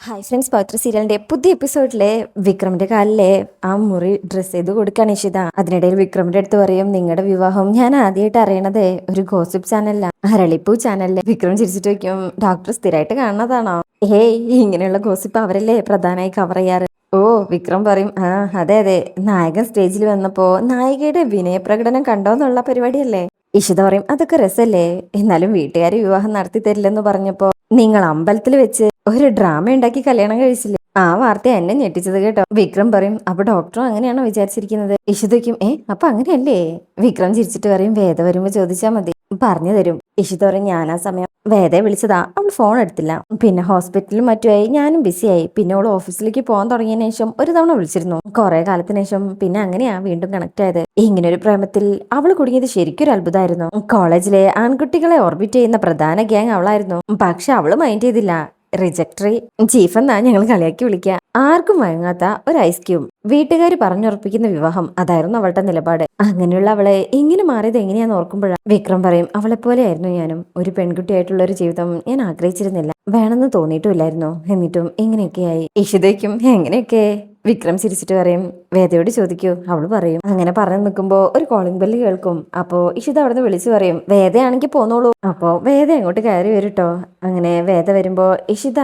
Hi friends, പവിത്ര സീരിയലിന്റെ പുതിയ എപ്പിസോഡിലെ വിക്രമിന്റെ കാലിലെ ആ മുറി ഡ്രസ് ചെയ്ത് കൊടുക്കാൻ ഇഷിത. അതിനിടയിൽ വിക്രമിന്റെ അടുത്ത് പറയും, നിങ്ങളുടെ വിവാഹം ഞാൻ ആദ്യമായിട്ട് അറിയണത് ഒരു ഗോസിപ്പ് ചാനലിലാണ്, അരളിപ്പൂ ചാനലിലെ. വിക്രം ചിരിച്ചിട്ട് വയ്ക്കും, ഡോക്ടർ സ്ഥിരമായിട്ട് കാണുന്നതാണോ? ഹേയ്, ഇങ്ങനെയുള്ള ഗോസിപ്പ് അവരല്ലേ പ്രധാനമായി കവർ ചെയ്യാറ്. ഓ, വിക്രം പറയും, ആ അതെ അതെ, നായകൻ സ്റ്റേജിൽ വന്നപ്പോ നായികയുടെ വിനയപ്രകടനം കണ്ടോന്നുള്ള പരിപാടിയല്ലേ. ഇഷിത പറയും, അതൊക്കെ രസല്ലേ, എന്നാലും വീട്ടുകാർ വിവാഹം നടത്തി തരില്ലെന്ന് പറഞ്ഞപ്പോ നിങ്ങൾ അമ്പലത്തിൽ വെച്ച് ഒരു ഡ്രാമ ഉണ്ടാക്കി കല്യാണം കഴിച്ചില്ലേ, ആ വാർത്ത എന്നെ ഞെട്ടിച്ചത് കേട്ടോ. വിക്രം പറയും, അപ്പൊ ഡോക്ടറും അങ്ങനെയാണോ വിചാരിച്ചിരിക്കുന്നത്? ഇഷിതയ്ക്കും, അപ്പൊ അങ്ങനെയല്ലേ? വിക്രം ചിരിച്ചിട്ട് പറയും, വേദ വരുമ്പോ ചോദിച്ചാ മതി, പറഞ്ഞു തരും. ഇഷിത പറയും, ഞാൻ ആ സമയം വേദയെ വിളിച്ചതാ, അവൾ ഫോൺ എടുത്തില്ല. പിന്നെ ഹോസ്പിറ്റലിലും മറ്റുമായി ഞാനും ബിസിയായി. പിന്നെ അവൾ ഓഫീസിലേക്ക് പോകാൻ തുടങ്ങിയതിനു ശേഷം ഒരു തവണ വിളിച്ചിരുന്നു. കുറെ കാലത്തിന് ശേഷം പിന്നെ അങ്ങനെയാ വീണ്ടും കണക്ട് ആയത്. ഇങ്ങനെ ഒരു പ്രേമത്തിൽ അവൾ കുടുങ്ങിയത് ശരിക്കും ഒരു അത്ഭുതമായിരുന്നു. കോളേജിലെ ആൺകുട്ടികളെ ഓർബിറ്റ് ചെയ്യുന്ന പ്രധാന ഗ്യാങ് അവളായിരുന്നു. പക്ഷെ അവള് മൈൻഡ് ചെയ്തില്ല. റിജക്ടറി ചീഫ് എന്നാ ഞങ്ങൾ കളിയാക്കി വിളിക്കുക. ആർക്കും വഴങ്ങാത്ത ഒരു ഐസ് ക്യൂബ്. വീട്ടുകാർ പറഞ്ഞുറപ്പിക്കുന്ന വിവാഹം, അതായിരുന്നു അവളുടെ നിലപാട്. അങ്ങനെയുള്ള അവളെ ഇങ്ങനെ മാറിയത് എങ്ങനെയാന്ന് ഓർക്കുമ്പോഴാണ് വിക്രം പറയും, അവളെപ്പോലെ ആയിരുന്നു ഞാനും. ഒരു പെൺകുട്ടിയായിട്ടുള്ള ഒരു ജീവിതം ഞാൻ ആഗ്രഹിച്ചിരുന്നില്ല, വേണമെന്ന് തോന്നിയിട്ടുമില്ലായിരുന്നു. എന്നിട്ടും ഇങ്ങനെയൊക്കെയായി. ഇഷിതയ്ക്കും എങ്ങനെയൊക്കെ? വിക്രം ചിരിച്ചിട്ട് പറയും, വേദയോട് ചോദിക്കൂ, അവള് പറയും. അങ്ങനെ പറഞ്ഞു നിൽക്കുമ്പോ ഒരു കോളിംഗ് ബെല്ല് കേൾക്കും. അപ്പോ ഇഷിത അവിടുന്ന് വിളിച്ചു പറയും, വേദയാണെങ്കിൽ പോന്നോളൂ. അപ്പോ വേദ അങ്ങോട്ട് കയറി വരൂട്ടോ. അങ്ങനെ വേദ വരുമ്പോ ഇഷിത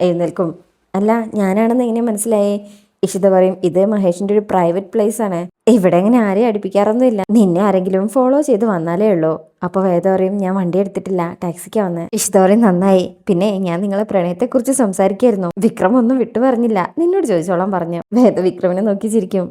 എഴുന്നേൽക്കും. അല്ല, ഞാനാണെന്ന് എങ്ങനെ മനസ്സിലായേ? ഇഷിത പറയും, ഇത് മഹേഷിന്റെ ഒരു പ്രൈവറ്റ് പ്ലേസ് ആണ്, ഇവിടെ അങ്ങനെ ആരെയും അടുപ്പിക്കാറൊന്നുമില്ല, നിന്നെ ആരെങ്കിലും ഫോളോ ചെയ്ത് വന്നാലേ ഉള്ളൂ. അപ്പൊ വേദ പറയും, ഞാൻ വണ്ടി എടുത്തിട്ടില്ല, ടാക്സിക്കാ വന്നേ. ഇഷിത പറയും, നന്നായി. പിന്നെ ഞാൻ നിങ്ങളെ പ്രണയത്തെ കുറിച്ച് സംസാരിക്കായിരുന്നു. വിക്രം ഒന്നും വിട്ടു പറഞ്ഞില്ല, നിന്നോട് ചോദിച്ചോളാൻ പറഞ്ഞു. വേദ വിക്രമിനെ നോക്കി ചിരിക്കും.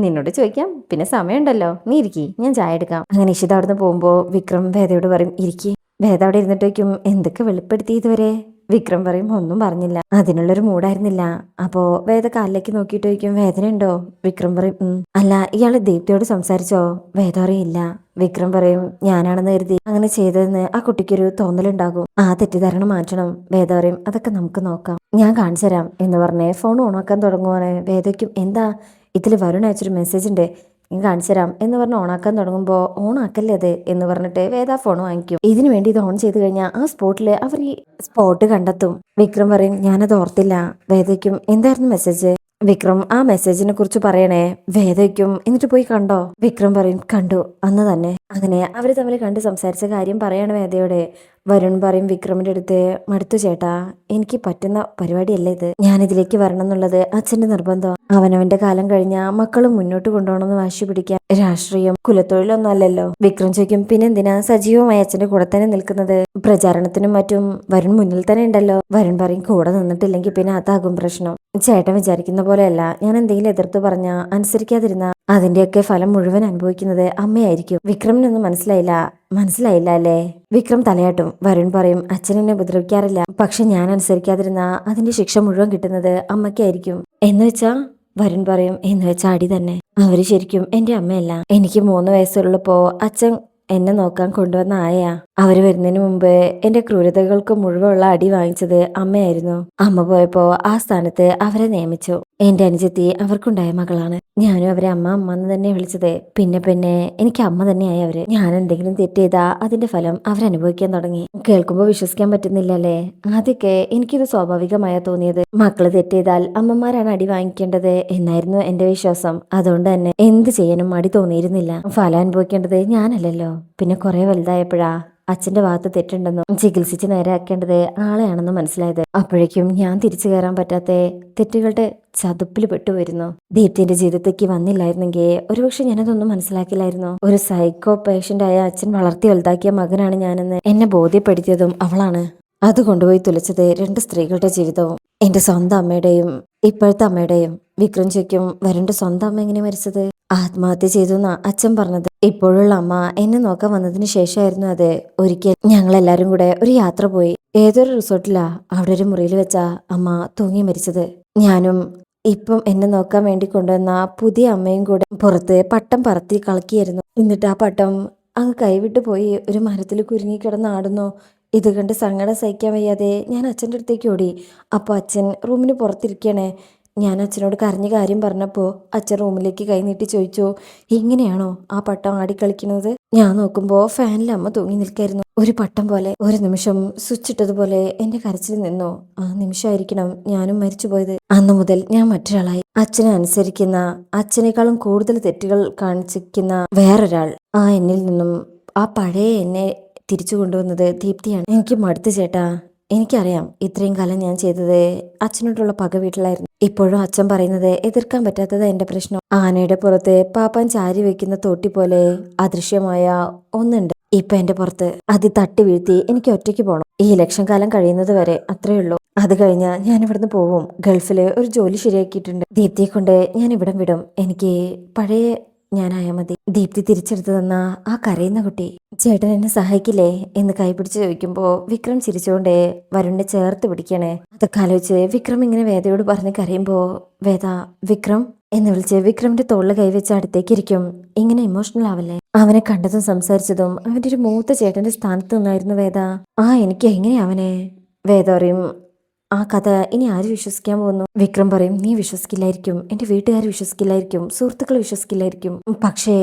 നിന്നോട് ചോദിക്കാം, പിന്നെ സമയമുണ്ടല്ലോ, നീ ഇരിക്കി, ഞാൻ ചായ എടുക്കാം. അങ്ങനെ ഇഷിത അവിടുന്ന് പോകുമ്പോ വിക്രം വേദയോട് പറയും, ഇരിക്കി. വേദ അവിടെ ഇരുന്നിട്ട് വയ്ക്കും, എന്തൊക്കെ വെളിപ്പെടുത്തി ഇതുവരെ? വിക്രം പറയും, ഒന്നും പറഞ്ഞില്ല, അതിനുള്ളൊരു മൂടായിരുന്നില്ല. അപ്പോ വേദ കാലിലേക്ക് നോക്കിയിട്ട് വയ്ക്കും, വേദനയുണ്ടോ? വിക്രം പറയും, അല്ല, ഇയാള് ദീപ്തിയോട് സംസാരിച്ചോ? വേദ അറിയില്ല. വിക്രം പറയും, ഞാനാണെന്ന് കരുതി അങ്ങനെ ചെയ്തതെന്ന് ആ കുട്ടിക്കൊരു തോന്നലുണ്ടാകും, ആ തെറ്റിദ്ധാരണ മാറ്റണം. വേദ പറയും, അതൊക്കെ നമുക്ക് നോക്കാം, ഞാൻ കാണിച്ചു തരാം എന്ന് പറഞ്ഞ് ഫോൺ ഓണാക്കാൻ തുടങ്ങുവാണ്. വേദയ്ക്കും, എന്താ? ഇതിൽ വരുൺ അയച്ചൊരു മെസ്സേജ് ഉണ്ട്, ഞാൻ കാണിച്ചു തരാം എന്ന് പറഞ്ഞ് ഓണാക്കാൻ തുടങ്ങുമ്പോൾ, ഓണാക്കല്ലേ അത് എന്ന് പറഞ്ഞിട്ട് വേദ ഫോൺ വാങ്ങിക്കും. ഇതിനു വേണ്ടി ഇത് ഓൺ ചെയ്ത് കഴിഞ്ഞാൽ ആ സ്പോട്ടിൽ അവർ ഈ സ്പോട്ട് കണ്ടെത്തും. വിക്രം പറയും, ഞാനത് ഓർത്തില്ല. വേദയ്ക്കും, എന്തായിരുന്നു മെസ്സേജ്? വിക്രം ആ മെസ്സേജിനെ കുറിച്ച് പറയണേ. വേദയ്ക്കും, എന്നിട്ട് പോയി കണ്ടോ? വിക്രം പറയും, കണ്ടു, അന്ന് തന്നെ. അങ്ങനെ അവർ തമ്മിൽ കണ്ട് സംസാരിച്ച കാര്യം പറയാണ് വേദയോടെ. വരുൺ പറയും വിക്രമിന്റെ അടുത്ത്, മടുത്തു ചേട്ടാ, എനിക്ക് പറ്റുന്ന പരിപാടിയല്ല ഇത്, ഞാൻ ഇതിലേക്ക് വരണം എന്നുള്ളത് അച്ഛന്റെ നിർബന്ധം. അവനവന്റെ കാലം കഴിഞ്ഞ മക്കളും മുന്നോട്ട് കൊണ്ടുപോകണമെന്ന് വാശി പിടിക്കാൻ രാഷ്ട്രീയം കുലത്തൊഴിലൊന്നും അല്ലല്ലോ. വിക്രം ചോദിക്കും, പിന്നെന്തിനാ സജീവമായി അച്ഛന്റെ കൂടെ തന്നെ നിൽക്കുന്നത്? പ്രചാരണത്തിനും മറ്റും വരുൺ മുന്നിൽ തന്നെ ഉണ്ടല്ലോ. വരുൺ പറയും, കൂടെ നിന്നിട്ടില്ലെങ്കിൽ പിന്നെ അതാകും പ്രശ്നം. ചേട്ടൻ വിചാരിക്കുന്ന പോലെയല്ല, ഞാൻ എന്തെങ്കിലും എതിർത്ത് പറഞ്ഞ അനുസരിക്കാതിരുന്ന അതിന്റെയൊക്കെ ഫലം മുഴുവൻ അനുഭവിക്കുന്നത് അമ്മയായിരിക്കും. വിക്രമിനൊന്നും മനസ്സിലായില്ല അല്ലേ? വിക്രം തലയാട്ടും. വരുൺ പറയും, അച്ഛൻ എന്നെ ഉപദ്രവിക്കാറില്ല, പക്ഷെ ഞാൻ അനുസരിക്കാതിരുന്ന അതിന്റെ ശിക്ഷ മുഴുവൻ കിട്ടുന്നത് അമ്മയ്ക്കായിരിക്കും. എന്ന് വെച്ചാ? വരുൺ പറയും, എന്ന് വെച്ചാ അടി തന്നെ. അവര് ശരിക്കും എന്റെ അമ്മയല്ല. എനിക്ക് 3 വയസ്സുള്ളപ്പോ അച്ഛൻ എന്നെ നോക്കാൻ കൊണ്ടുവന്ന ആയ. അവര് വരുന്നതിന് മുമ്പ് എന്റെ ക്രൂരതകൾക്ക് മുഴുവനുള്ള അടി വാങ്ങിച്ചത് അമ്മയായിരുന്നു. അമ്മ പോയപ്പോ ആ സ്ഥാനത്ത് അവരെ നിയമിച്ചു. എന്റെ അനുജത്തി അവർക്കുണ്ടായ മകളാണ്. ഞാനും അവരെ അമ്മ അമ്മ എന്ന് തന്നെ വിളിച്ചത്. പിന്നെ എനിക്ക് അമ്മ തന്നെയായി അവര്. ഞാൻ എന്തെങ്കിലും തെറ്റ് ചെയ്താ അതിന്റെ ഫലം അവരനുഭവിക്കാൻ തുടങ്ങി. കേൾക്കുമ്പോ വിശ്വസിക്കാൻ പറ്റുന്നില്ലല്ലേ? ആദ്യമൊക്കെ എനിക്കിത് സ്വാഭാവികമായ തോന്നിയത്. മക്കള് തെറ്റ് ചെയ്താൽ അമ്മമാരാണ് അടി വാങ്ങിക്കേണ്ടത് എന്നായിരുന്നു എന്റെ വിശ്വാസം. അതുകൊണ്ട് തന്നെ എന്ത് ചെയ്യാനും മടി തോന്നിയിരുന്നില്ല. ഫലം അനുഭവിക്കേണ്ടത് ഞാനല്ലല്ലോ. പിന്നെ കുറെ വലുതായപ്പോഴാ അച്ഛന്റെ ഭാഗത്ത് തെറ്റുണ്ടെന്നും ചികിത്സിച്ച് നേരെയാക്കേണ്ടത് ആളെയാണെന്നും മനസ്സിലായത്. അപ്പോഴേക്കും ഞാൻ തിരിച്ചു കയറാൻ പറ്റാത്ത തെറ്റുകളുടെ ചതുപ്പിൽ പെട്ടുവരുന്നു. ദീപ്തിന്റെ ജീവിതത്തേക്ക് വന്നില്ലായിരുന്നെങ്കിൽ ഒരുപക്ഷെ ഞാനതൊന്നും മനസ്സിലാക്കില്ലായിരുന്നു. ഒരു സൈക്കോ പേഷ്യന്റായ അച്ഛൻ വളർത്തി വലുതാക്കിയ മകനാണ് ഞാനെന്ന് എന്നെ ബോധ്യപ്പെടുത്തിയതും അവളാണ്. അത് കൊണ്ടുപോയി തുലച്ചത് 2 സ്ത്രീകളുടെ ജീവിതവും, എന്റെ സ്വന്തം അമ്മയുടെയും ഇപ്പോഴത്തെ അമ്മയുടെയും. വിക്രം ചോദിക്കും, വരുണിന്റെ സ്വന്തം അമ്മ എങ്ങനെ മരിച്ചത്? ആത്മഹത്യ ചെയ്തു എന്നാ അച്ഛൻ പറഞ്ഞത്. ഇപ്പോഴുള്ള അമ്മ എന്നെ നോക്കാൻ വന്നതിന് ശേഷമായിരുന്നു അത്. ഒരിക്കൽ ഞങ്ങളെല്ലാരും കൂടെ ഒരു യാത്ര പോയി. ഏതൊരു റിസോർട്ടിലാ. അവിടെ ഒരു മുറിയിൽ വെച്ചാ അമ്മ തൂങ്ങി മരിച്ചത്. ഞാനും ഇപ്പം എന്നെ നോക്കാൻ വേണ്ടി കൊണ്ടുവന്ന പുതിയ അമ്മയും കൂടെ പുറത്ത് പട്ടം പറത്തി കളിക്കുകയായിരുന്നു. എന്നിട്ട് ആ പട്ടം അങ്ങ് കൈവിട്ട് പോയി ഒരു മരത്തിൽ കുരുങ്ങിക്കിടന്ന് ആടുന്നു. ഇത് കണ്ട് സങ്കടം സഹിക്കാൻ വയ്യാതെ ഞാൻ അച്ഛൻ്റെ അടുത്തേക്ക് ഓടി. അപ്പോൾ അച്ഛൻ റൂമിന് പുറത്തിരിക്കണേ. ഞാൻ അച്ഛനോട് കരഞ്ഞ കാര്യം പറഞ്ഞപ്പോൾ അച്ഛൻ റൂമിലേക്ക് കൈ നീട്ടി ചോദിച്ചു, ഇങ്ങനെയാണോ ആ പട്ടം ആടിക്കളിക്കുന്നത്? ഞാൻ നോക്കുമ്പോൾ ഫാനിൽ അമ്മ തൂങ്ങി നിൽക്കായിരുന്നു. ഒരു പട്ടം പോലെ ഒരു നിമിഷം സ്വിച്ച് ഇട്ടതുപോലെ എന്റെ കരച്ചിൽ നിന്നു. ആ നിമിഷമായിരിക്കണം ഞാനും മരിച്ചുപോയത്. അന്നു മുതൽ ഞാൻ മറ്റൊരാളായി. അച്ഛനെ അനുസരിക്കുന്ന, അച്ഛനേക്കാളും കൂടുതൽ തെറ്റുകൾ കാണിച്ചിരിക്കുന്ന വേറൊരാൾ. ആ എന്നിൽ നിന്നും ആ പഴയ എന്നെ തിരിച്ചു കൊണ്ടുവന്നത് ദീപ്തിയാണ്. എനിക്ക് മടുത്തു ചേട്ടാ. എനിക്കറിയാം ഇത്രയും കാലം ഞാൻ ചെയ്തത് അച്ഛനോടുള്ള പക വീട്ടിലായിരുന്നു. ഇപ്പോഴും അച്ഛൻ പറയുന്നത് എതിർക്കാൻ പറ്റാത്തത് എന്റെ പ്രശ്നം. ആനയുടെ പുറത്ത് പാപ്പാൻ ചാരി വെക്കുന്ന തോട്ടി പോലെ അദൃശ്യമായ ഒന്നുണ്ട് ഇപ്പൊ എന്റെ പുറത്ത്. അത് തട്ടി വീഴ്ത്തി എനിക്ക് ഒറ്റയ്ക്ക് പോകണം. ഈ ഇലക്ഷൻ കാലം കഴിയുന്നത് വരെ അത്രേ ഉള്ളൂ. അത് കഴിഞ്ഞാൽ ഞാൻ ഇവിടുന്ന് പോവും. ഗൾഫില് ഒരു ജോലി ശരിയാക്കിയിട്ടുണ്ട്. ദീപ്തിയെ കൊണ്ട് ഞാൻ ഇവിടം വിടും. എനിക്ക് പഴയ ഞാനായാ മതി. ദീപ്തി തിരിച്ചെടുത്തു തന്ന ആ കരയുന്ന കുട്ടി. ചേട്ടൻ എന്നെ സഹായിക്കില്ലേ എന്ന് കൈപിടിച്ച് ചോദിക്കുമ്പോ വിക്രം ചിരിച്ചുകൊണ്ട് വരുണിനെ ചേർത്ത് പിടിക്കണേ. അതൊക്കെ ആലോചിച്ച് വിക്രം ഇങ്ങനെ വേദയോട് പറഞ്ഞ് കരയുമ്പോ വേദ വിക്രം എന്ന് വിളിച്ച് വിക്രമിന്റെ തോളിൽ കൈവച്ച് അടുത്തേക്ക് ഇരിക്കും. ഇങ്ങനെ ഇമോഷണൽ ആവല്ലേ. അവനെ കണ്ടതും സംസാരിച്ചതും അവന്റെ ഒരു മൂത്ത ചേട്ടന്റെ സ്ഥാനത്ത് നിന്നായിരുന്നു വേദ. എനിക്ക് എങ്ങനെ അവനെ വേദ പറയും. ആ കഥ ഇനി ആര് വിശ്വസിക്കാൻ പോകുന്നു? വിക്രം പറയും, നീ വിശ്വസിക്കില്ലായിരിക്കും, എന്റെ വീട്ടുകാർ വിശ്വസിക്കില്ലായിരിക്കും, സുഹൃത്തുക്കൾ വിശ്വസിക്കില്ലായിരിക്കും. പക്ഷേ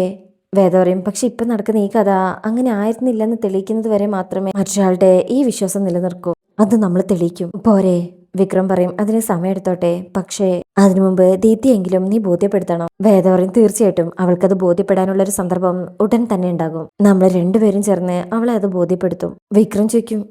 വേദ പറയും, പക്ഷെ ഇപ്പൊ നടക്കുന്ന ഈ കഥ അങ്ങനെ ആയിരുന്നില്ലെന്ന് തെളിയിക്കുന്നത് വരെ മാത്രമേ മറ്റൊരാളുടെ ഈ വിശ്വാസം നിലനിർക്കൂ. അത് നമ്മൾ തെളിയിക്കും പോരെ? വിക്രം പറയും, അതിന് സമയമെടുത്തോട്ടെ, പക്ഷേ അതിനു മുമ്പ് ദീപ്തിയെങ്കിലും നീ ബോധ്യപ്പെടുത്തണം. വേദ പറയും, തീർച്ചയായിട്ടും അവൾക്കത് ബോധ്യപ്പെടാനുള്ള ഒരു സന്ദർഭം ഉടൻ തന്നെ ഉണ്ടാകും. നമ്മൾ രണ്ടുപേരും ചേർന്ന് അവളെ അത് ബോധ്യപ്പെടുത്തും. വിക്രം ചോദിക്കും,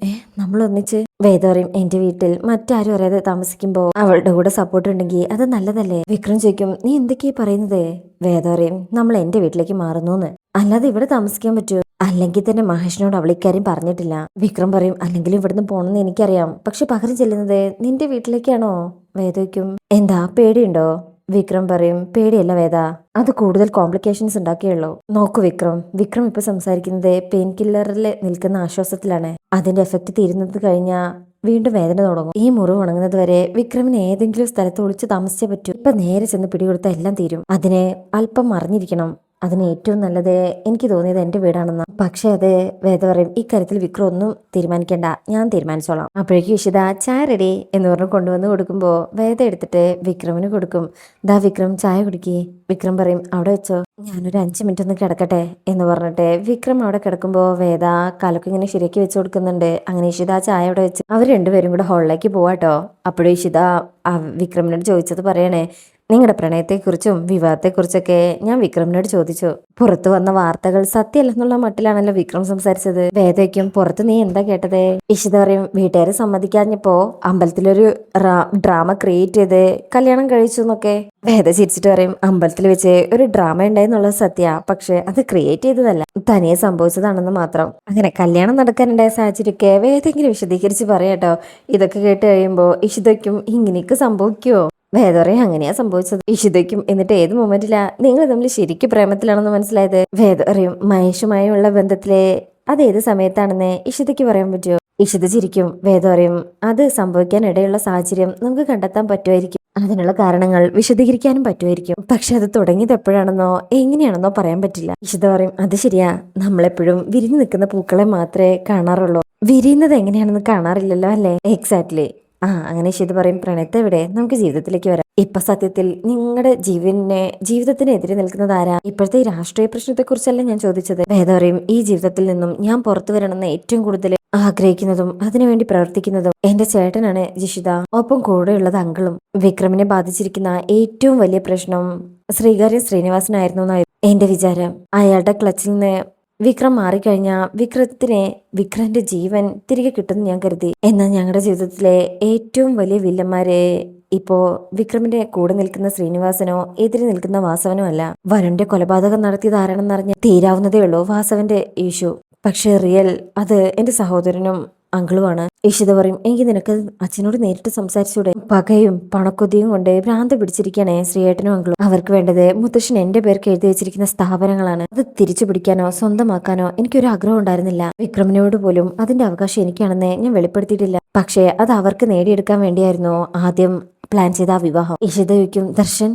നമ്മൾ ഒന്നിച്ച്? വേദ പറയും, എന്റെ വീട്ടിൽ മറ്റാരും അറിയാതെ താമസിക്കുമ്പോ അവളുടെ കൂടെ സപ്പോർട്ട് ഉണ്ടെങ്കിൽ അത് നല്ലതല്ലേ? വിക്രം ചോദിക്കും, നീ എന്തൊക്കെയാ പറയുന്നത്? വേദ പറയും, നമ്മൾ എന്റെ വീട്ടിലേക്ക് മാറുന്നു. അല്ലാതെ ഇവിടെ താമസിക്കാൻ പറ്റുമോ? അല്ലെങ്കിൽ തന്നെ മഹേഷിനോട് അവൾ ഇക്കാര്യം പറഞ്ഞിട്ടില്ല. വിക്രം പറയും, അല്ലെങ്കിൽ ഇവിടുന്ന് പോണെന്ന് എനിക്കറിയാം, പക്ഷെ പകരം ചെല്ലുന്നത് നിന്റെ വീട്ടിലേക്കാണോ? വേദയ്ക്കും എന്താ പേടിയുണ്ടോ? വിക്രം പറയും, പേടിയല്ല വേദ, അത് കൂടുതൽ കോംപ്ലിക്കേഷൻസ് ഉണ്ടാക്കിയുള്ളൂ. നോക്കൂ വിക്രം ഇപ്പൊ സംസാരിക്കുന്നത് പെയിൻ കില്ലറിൽ നിൽക്കുന്ന ആശ്വാസത്തിലാണ്. അതിന്റെ എഫക്റ്റ് തീരുന്നത് കഴിഞ്ഞാൽ വീണ്ടും വേദന തുടങ്ങും. ഈ മുറിവ് ഉണങ്ങുന്നത് വരെ വിക്രമിന് ഏതെങ്കിലും സ്ഥലത്ത് ഒളിച്ച് താമസിച്ചേ പറ്റൂ. ഇപ്പൊ നേരെ ചെന്ന് പിടികൊടുത്താൽ എല്ലാം തീരും. അതിനെ അല്പം മറിഞ്ഞിരിക്കണം. അതിന് ഏറ്റവും നല്ലത് എനിക്ക് തോന്നിയത് എന്റെ വീടാണെന്ന്. പക്ഷെ അത് വേദ പറയും, ഇക്കാര്യത്തിൽ വിക്രം ഒന്നും തീരുമാനിക്കേണ്ട, ഞാൻ തീരുമാനിച്ചോളാം. അപ്പോഴേക്കും ഇഷിത ചായ റെഡി എന്ന് പറഞ്ഞ് കൊണ്ടുവന്ന് കൊടുക്കുമ്പോൾ വേദ എടുത്തിട്ട് വിക്രമിന് കൊടുക്കും. ദാ വിക്രം ചായ കുടിക്കേ. വിക്രം പറയും, അവിടെ വെച്ചോ, ഞാനൊരു 5 മിനിറ്റ് ഒന്ന് കിടക്കട്ടെ എന്ന് പറഞ്ഞിട്ട് വിക്രം അവിടെ കിടക്കുമ്പോൾ വേദ കാലൊക്കെ ഇങ്ങനെ ശരിയാക്കി വെച്ച് കൊടുക്കുന്നുണ്ട്. അങ്ങനെ ഇഷിത ചായ അവിടെ വെച്ച് അവർ രണ്ടുപേരും കൂടെ ഹോളിലേക്ക് പോവാട്ടോ. അപ്പോഴും ഇഷിത വിക്രമിനോട് ചോദിച്ചത് പറയണേ, നിങ്ങളുടെ പ്രണയത്തെക്കുറിച്ചും വിവാഹത്തെക്കുറിച്ചൊക്കെ ഞാൻ വിക്രമിനോട് ചോദിച്ചു. പുറത്തു വന്ന വാർത്തകൾ സത്യമല്ലെന്നുള്ള മട്ടിലാണല്ലോ വിക്രം സംസാരിച്ചത്. വേദയ്ക്കും, പുറത്ത് നീ എന്താ കേട്ടത്? ഇഷിത പറയും, വീട്ടുകാരെ സമ്മതിക്കാഞ്ഞപ്പോ അമ്പലത്തിലൊരു ഡ്രാമ ക്രിയേറ്റ് ചെയ്ത് കല്യാണം കഴിച്ചു എന്നൊക്കെ. വേദ ചിരിച്ചിട്ട് പറയും, അമ്പലത്തിൽ വെച്ച് ഒരു ഡ്രാമ ഉണ്ടായെന്നുള്ളത് സത്യ, പക്ഷെ അത് ക്രിയേറ്റ് ചെയ്തതല്ല, തനിയെ സംഭവിച്ചതാണെന്ന് മാത്രം. അങ്ങനെ കല്യാണം നടക്കാനുണ്ടായ സാഹചര്യമൊക്കെ വേദെങ്കിലും വിശദീകരിച്ച് പറയാട്ടോ. ഇതൊക്കെ കേട്ട് കഴിയുമ്പോ ഇഷിതയ്ക്കും ഇങ്ങനെയൊക്കെ സംഭവിക്കുവോ? വേദ പറയും, അങ്ങനെയാ സംഭവിച്ചത്. ഇഷിതയ്ക്കും എന്നിട്ട് ഏത് മൊമെന്റിലാ നിങ്ങൾ തമ്മിൽ ശരിക്കും പ്രേമത്തിലാണെന്ന് മനസ്സിലായത്? വേദ പറയും, മഹേഷുമായുള്ള ബന്ധത്തിലെ അതേത് സമയത്താണെന്ന് ഇഷിതയ്ക്ക് പറയാൻ പറ്റുമോ? ഇഷിത ചിരിക്കും. വേദ പറയും, അത് സംഭവിക്കാൻ ഇടയുള്ള സാഹചര്യം നമുക്ക് കണ്ടെത്താൻ പറ്റുമായിരിക്കും, അതിനുള്ള കാരണങ്ങൾ വിശദീകരിക്കാനും പറ്റുമായിരിക്കും, പക്ഷെ അത് തുടങ്ങിയത് എപ്പോഴാണെന്നോ എങ്ങനെയാണെന്നോ പറയാൻ പറ്റില്ല. ഇഷിത പറയും, അത് ശരിയാ, നമ്മളെപ്പോഴും വിരിഞ്ഞു നിൽക്കുന്ന പൂക്കളെ മാത്രമേ കാണാറുള്ളൂ, വിരിയുന്നത് എങ്ങനെയാണെന്ന് കാണാറില്ലല്ലോ അല്ലേ? എക്സാക്ട്ലി. അങ്ങനെ ഇഷിത പറയും, പ്രണയത്തെ എവിടെ, നമുക്ക് ജീവിതത്തിലേക്ക് വരാം. ഇപ്പൊ സത്യത്തിൽ നിങ്ങളുടെ ജീവിതത്തിനെതിരെ നിൽക്കുന്നത് ആരാ? ഇപ്പോഴത്തെ ഈ രാഷ്ട്രീയ പ്രശ്നത്തെ കുറിച്ചല്ല ഞാൻ ചോദിച്ചത്. വേദ പറയും, ഈ ജീവിതത്തിൽ നിന്നും ഞാൻ പുറത്തു വരണമെന്ന് ഏറ്റവും കൂടുതൽ ആഗ്രഹിക്കുന്നതും അതിനുവേണ്ടി പ്രവർത്തിക്കുന്നതും എന്റെ ചേട്ടനാണ് ജിഷിത. ഒപ്പം കൂടെയുള്ളത് അങ്കിളും. വിക്രമിനെ ബാധിച്ചിരിക്കുന്ന ഏറ്റവും വലിയ പ്രശ്നം ശ്രീകാര്യം ശ്രീനിവാസനായിരുന്നു എന്നായിരുന്നു എന്റെ വിചാരം. അയാളുടെ ക്ലച്ചിൽ നിന്ന് വിക്രം മാറിക്കഴിഞ്ഞാൽ വിക്രമിന്റെ ജീവൻ തിരികെ കിട്ടുമെന്ന് ഞാൻ കരുതി. എന്നാൽ ഞങ്ങളുടെ ജീവിതത്തിലെ ഏറ്റവും വലിയ വില്ലന്മാരെ ഇപ്പോ വിക്രമിന്റെ കൂടെ നിൽക്കുന്ന ശ്രീനിവാസനോ എതിരെ നിൽക്കുന്ന വാസവനോ അല്ല. വരുണിന്റെ കൊലപാതകം നടത്തിയത് ആരാണെന്നറിഞ്ഞ് തീരാവുന്നതേ ഉള്ളൂ വാസവന്റെ ഇഷ്യൂ. പക്ഷെ റിയൽ അത് എന്റെ സഹോദരനും അങ്കിളുമാണ്. ഇഷിത പറയും, എനിക്ക് നിനക്ക് അച്ഛനോട് നേരിട്ട് സംസാരിച്ചൂടെ? പകയും പണക്കൊതിയും കൊണ്ട് ഭ്രാന്ത് പിടിച്ചിരിക്കണേ ശ്രീയേട്ടനും അങ്കിളും. അവർക്ക് വേണ്ടത് മുത്തശ്ശൻ എന്റെ പേർക്ക് എഴുതി വെച്ചിരിക്കുന്ന സ്ഥാപനങ്ങളാണ്. അത് തിരിച്ചു പിടിക്കാനോ സ്വന്തമാക്കാനോ എനിക്കൊരു ആഗ്രഹം ഉണ്ടായിരുന്നില്ല. വിക്രമിനോട് പോലും അതിന്റെ അവകാശം എനിക്കാണെന്ന് ഞാൻ വെളിപ്പെടുത്തിയിട്ടില്ല. പക്ഷേ അത് അവർക്ക് നേടിയെടുക്കാൻ വേണ്ടിയായിരുന്നു ആദ്യം പ്ലാൻ ചെയ്ത ആ വിവാഹം. ഇഷിത ചോദിക്കും, ദർശൻ?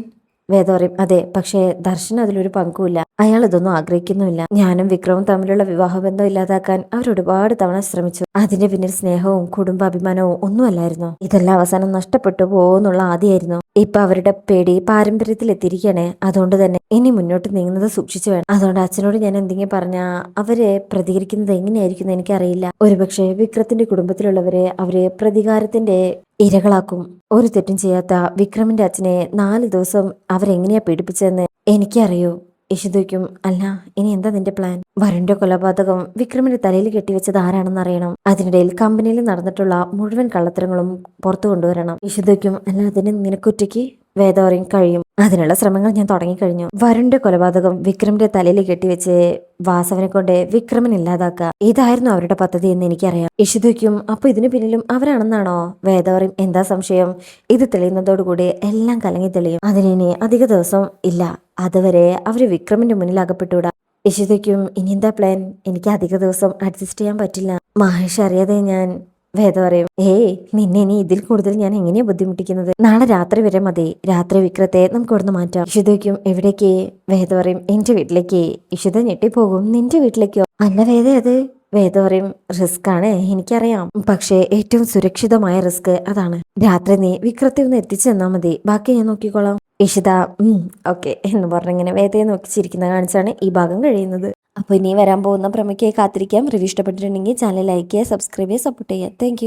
വേദ പറയും, അതെ, പക്ഷേ ദർശൻ അതിലൊരു പങ്കുമില്ല, അയാൾ ഇതൊന്നും ആഗ്രഹിക്കുന്നുമില്ല. ഞാനും വിക്രവും തമ്മിലുള്ള വിവാഹബന്ധം ഇല്ലാതാക്കാൻ അവർ ഒരുപാട് തവണ ശ്രമിച്ചു. അതിന്റെ പിന്നിൽ സ്നേഹവും കുടുംബാഭിമാനവും ഒന്നുമല്ലായിരുന്നു. ഇതെല്ലാം അവസാനം നഷ്ടപ്പെട്ടു പോകുന്നുള്ള ആദ്യമായിരുന്നു. ഇപ്പൊ അവരുടെ പേടി പാരമ്പര്യത്തിൽ എത്തിയിരിക്കുകയാണ്. അതുകൊണ്ട് തന്നെ ഇനി മുന്നോട്ട് നീങ്ങുന്നത് സൂക്ഷിച്ചു വേണം. അതുകൊണ്ട് അച്ഛനോട് ഞാൻ എന്തെങ്കിലും പറഞ്ഞാ അവര് പ്രതികരിക്കുന്നത് എങ്ങനെയായിരിക്കും എനിക്കറിയില്ല. ഒരുപക്ഷെ വിക്രത്തിന്റെ കുടുംബത്തിലുള്ളവരെ അവര് പ്രതികാരത്തിന്റെ ഇരകളാക്കും. ഒരു തെറ്റും ചെയ്യാത്ത വിക്രമിന്റെ അച്ഛനെ 4 ദിവസം അവരെങ്ങനെയാ പീഡിപ്പിച്ചതെന്ന് എനിക്കറിയൂ. ഇഷിതയ്ക്കും അല്ല ഇനി എന്താ നിന്റെ പ്ലാൻ? വരുണിന്റെ കൊലപാതകം വിക്രമിന്റെ തലയിൽ കെട്ടിവെച്ചത് ആരാണെന്ന് അറിയണം. അതിനിടയിൽ കമ്പനിയിൽ നടന്നിട്ടുള്ള മുഴുവൻ കള്ളത്തരങ്ങളും പുറത്തു കൊണ്ടുവരണം. ഇഷിതയ്ക്കും അല്ല അതിന് നിനക്കൊറ്റയ്ക്ക് വേദവറിയും കഴിയും. അതിനുള്ള ശ്രമങ്ങൾ ഞാൻ തുടങ്ങിക്കഴിഞ്ഞു. വരുണിന്റെ കൊലപാതകം വിക്രമിന്റെ തലയിൽ കെട്ടിവെച്ച് വാസവനെ കൊണ്ട് വിക്രമൻ ഇല്ലാതാക്കുക, ഇതായിരുന്നു അവരുടെ പദ്ധതി എന്ന് എനിക്കറിയാം. ഇഷിതയ്ക്കും അപ്പൊ ഇതിനു പിന്നിലും അവരാണെന്നാണോ? വേദവറിയും എന്താ സംശയം? ഇത് തെളിയുന്നതോടുകൂടി എല്ലാം കലങ്ങി തെളിയും. അതിനി അധിക ദിവസം ഇല്ല. അതുവരെ അവര് വിക്രമിന്റെ മുന്നിൽ അകപ്പെട്ടുകൂടാ. ഇഷിതയ്ക്കും ഇനി എന്താ പ്ലാൻ? എനിക്ക് അധിക ദിവസം അഡ്ജസ്റ്റ് ചെയ്യാൻ പറ്റില്ല. മഹേഷ് അറിയാതെ ഞാൻ വേദ പറയും, ഏയ് നിന്നെ ഇനി ഇതിൽ കൂടുതൽ ഞാൻ എങ്ങനെയാ ബുദ്ധിമുട്ടിക്കുന്നത്? നാളെ രാത്രി വരെ മതി. രാത്രി വിക്രത്തെ നമുക്ക് ഇവിടുന്ന് മാറ്റാം. ഇഷിതയ്ക്കും എവിടേക്ക്? വേദ പറയും എന്റെ വീട്ടിലേക്ക്. ഇഷിത ഞെട്ടിപ്പോകും. നിന്റെ വീട്ടിലേക്കോ? അല്ല വേദ അത്. വേദ പറയും റിസ്ക് ആണ് എനിക്കറിയാം, പക്ഷേ ഏറ്റവും സുരക്ഷിതമായ റിസ്ക് അതാണ്. രാത്രി നീ വിക്രത്തെ ഒന്ന് എത്തിച്ചു തന്നാ മതി, ബാക്കി ഞാൻ നോക്കിക്കോളാം. ഇഷിത ഓക്കെ എന്ന് പറഞ്ഞിങ്ങനെ വേദയെ നോക്കി ചിരിക്കുന്ന കാണിച്ചാണ് ഈ ഭാഗം കഴിയുന്നത്. അപ്പോൾ ഇനി വരാൻ പോകുന്ന പ്രമുഖയെ കാത്തിരിക്കാം. റിവ്യൂ ഇഷ്ടപ്പെട്ടിട്ടുണ്ടെങ്കിൽ ചാനൽ ലൈക്ക് ചെയ്യുക, സബ്സ്ക്രൈബ് ചെയ്യുക, സപ്പോർട്ട് ചെയ്യുക. താങ്ക്